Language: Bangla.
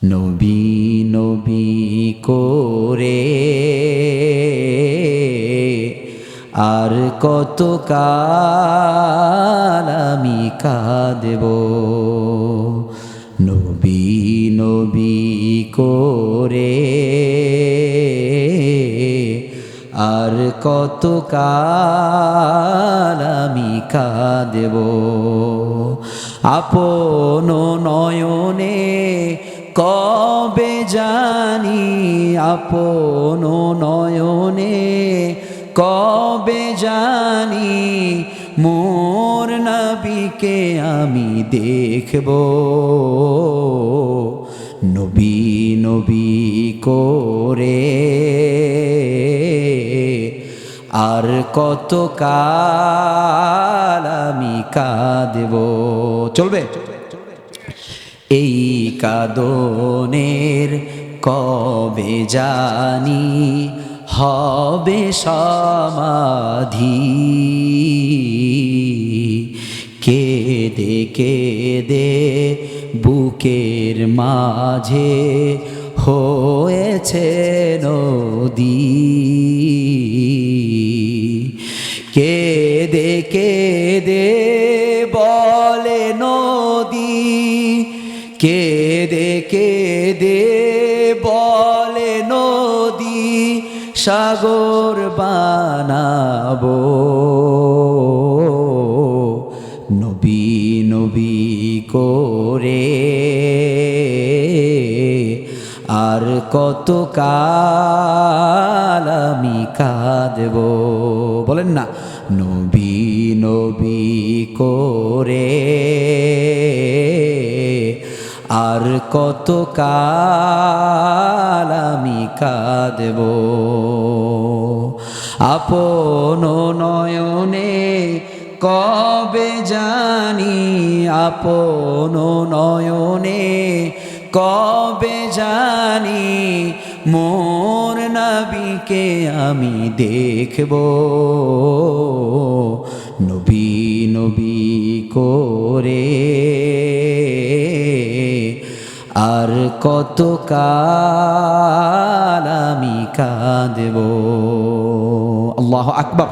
নবী নবী করে আর কত কাল আমি কাঁদব, নবী নবী করে আর কত কাল আমি কাঁদব। আপন নয়নে কবে জানি, আপন নয়নে কবে জানি মোর নবীকে আমি দেখব, নবী নবী করে আর কত কাল আমি কাঁদব। চলবে? এই কাঁদনের কবে জানি হবে সমাধি, কেঁদে কেঁদে বুকের মাঝে হয়েছে নদী, কেঁদে কেঁদে বলে নদী, কেঁদে কেঁদে বলে নদী সাগর বানাবো, নবী নবী করে আর কত কাল আমি কাঁদব। বলেন না, নবী নবী করে আর কত কাল আমি কাঁদব। আপন নয়নে কবে জানি, আপন নয়নে কবে জানি মোর নবীকে আমি দেখব, নবী নবী করে আর কত কাল আমি কাঁদব। আল্লাহু আকবার।